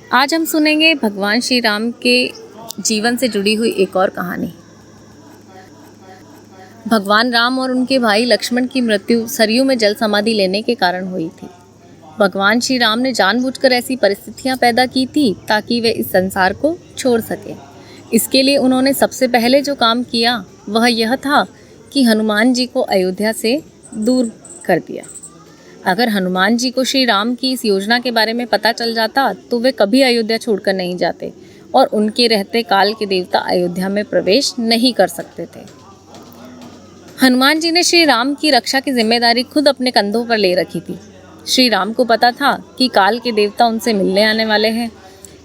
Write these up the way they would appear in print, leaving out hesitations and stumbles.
आज हम सुनेंगे भगवान श्री राम के जीवन से जुड़ी हुई एक और कहानी। भगवान राम और उनके भाई लक्ष्मण की मृत्यु सरयू में जल समाधि लेने के कारण हुई थी। भगवान श्री राम ने जानबूझकर ऐसी परिस्थितियां पैदा की थी ताकि वे इस संसार को छोड़ सकें। इसके लिए उन्होंने सबसे पहले जो काम किया वह यह था कि हनुमान जी को अयोध्या से दूर कर दिया। अगर हनुमान जी को श्री राम की इस योजना के बारे में पता चल जाता तो वे कभी अयोध्या छोड़कर नहीं जाते और उनके रहते काल के देवता अयोध्या में प्रवेश नहीं कर सकते थे। हनुमान जी ने श्री राम की रक्षा की जिम्मेदारी खुद अपने कंधों पर ले रखी थी। श्री राम को पता था कि काल के देवता उनसे मिलने आने वाले हैं,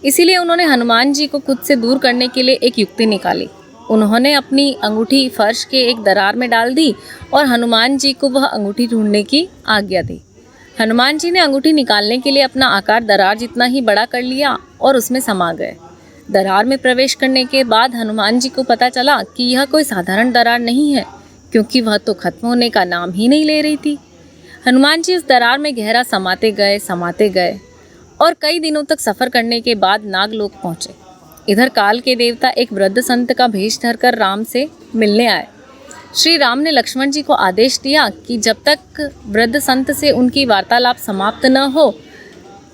इसीलिए उन्होंने हनुमान जी को खुद से दूर करने के लिए एक युक्ति निकाली। उन्होंने अपनी अंगूठी फर्श के एक दरार में डाल दी और हनुमान जी को वह अंगूठी ढूंढने की आज्ञा दी। हनुमान जी ने अंगूठी निकालने के लिए अपना आकार दरार जितना ही बड़ा कर लिया और उसमें समा गए। दरार में प्रवेश करने के बाद हनुमान जी को पता चला कि यह कोई साधारण दरार नहीं है, क्योंकि वह तो खत्म होने का नाम ही नहीं ले रही थी। हनुमान जी उस दरार में गहरा समाते गए और कई दिनों तक सफ़र करने के बाद नागलोक पहुँचे। इधर काल के देवता एक वृद्ध संत का भेष धरकर राम से मिलने आए। श्री राम ने लक्ष्मण जी को आदेश दिया कि जब तक वृद्ध संत से उनकी वार्तालाप समाप्त न हो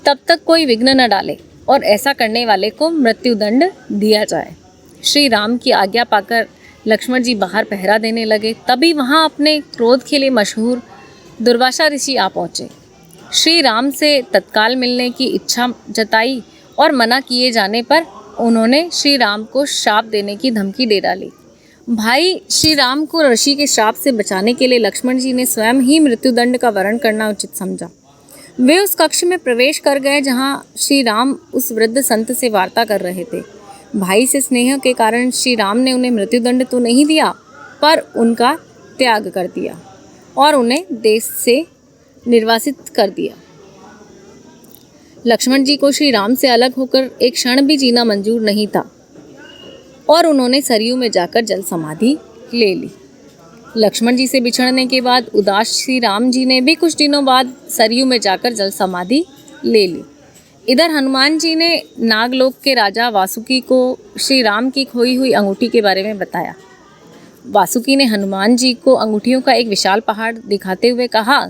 तब तक कोई विघ्न न डाले और ऐसा करने वाले को मृत्युदंड दिया जाए। श्री राम की आज्ञा पाकर लक्ष्मण जी बाहर पहरा देने लगे। तभी वहाँ अपने क्रोध के लिए मशहूर दुर्वासा ऋषि आ पहुँचे। श्री राम से तत्काल मिलने की इच्छा जताई और मना किए जाने पर उन्होंने श्री राम को श्राप देने की धमकी दे डाली। भाई श्री राम को ऋषि के श्राप से बचाने के लिए लक्ष्मण जी ने स्वयं ही मृत्युदंड का वरण करना उचित समझा। वे उस कक्ष में प्रवेश कर गए जहां श्री राम उस वृद्ध संत से वार्ता कर रहे थे। भाई से स्नेह के कारण श्री राम ने उन्हें मृत्युदंड तो नहीं दिया, पर उनका त्याग कर दिया और उन्हें देश से निर्वासित कर दिया। लक्ष्मण जी को श्री राम से अलग होकर एक क्षण भी जीना मंजूर नहीं था और उन्होंने सरयू में जाकर जल समाधि ले ली। लक्ष्मण जी से बिछड़ने के बाद उदास श्री राम जी ने भी कुछ दिनों बाद सरयू में जाकर जल समाधि ले ली। इधर हनुमान जी ने नागलोक के राजा वासुकी को श्री राम की खोई हुई अंगूठी के बारे में बताया। वासुकी ने हनुमान जी को अंगूठियों का एक विशाल पहाड़ दिखाते हुए कहा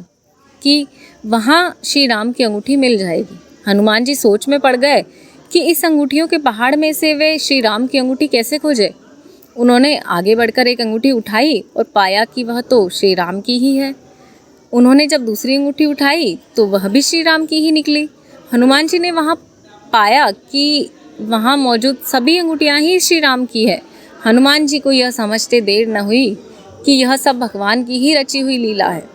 कि वहाँ श्री राम की अंगूठी मिल जाएगी। हनुमान जी सोच में पड़ गए कि इस अंगूठियों के पहाड़ में से वे श्री राम की अंगूठी कैसे खोजे। उन्होंने आगे बढ़कर एक अंगूठी उठाई और पाया कि वह तो श्री राम की ही है। उन्होंने जब दूसरी अंगूठी उठाई तो वह भी श्री राम की ही निकली। हनुमान जी ने वहाँ पाया कि वहाँ मौजूद सभी अंगूठियाँ ही श्री राम की है। हनुमान जी को यह समझते देर न हुई कि यह सब भगवान की ही रची हुई लीला है।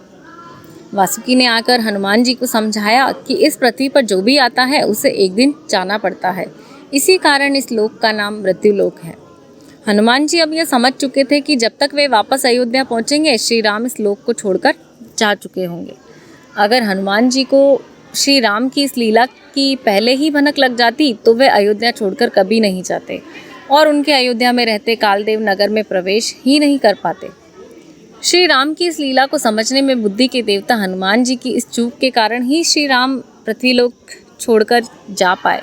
वासुकी ने आकर हनुमान जी को समझाया कि इस पृथ्वी पर जो भी आता है उसे एक दिन जाना पड़ता है, इसी कारण इस लोक का नाम मृत्युलोक है। हनुमान जी अब यह समझ चुके थे कि जब तक वे वापस अयोध्या पहुंचेंगे श्री राम इस लोक को छोड़कर जा चुके होंगे। अगर हनुमान जी को श्री राम की इस लीला की पहले ही भनक लग जाती तो वे अयोध्या छोड़कर कभी नहीं जाते और उनके अयोध्या में रहते कालदेव नगर में प्रवेश ही नहीं कर पाते। श्री राम की इस लीला को समझने में बुद्धि के देवता हनुमान जी की इस चूक के कारण ही श्री राम पृथ्वीलोक छोड़कर जा पाए।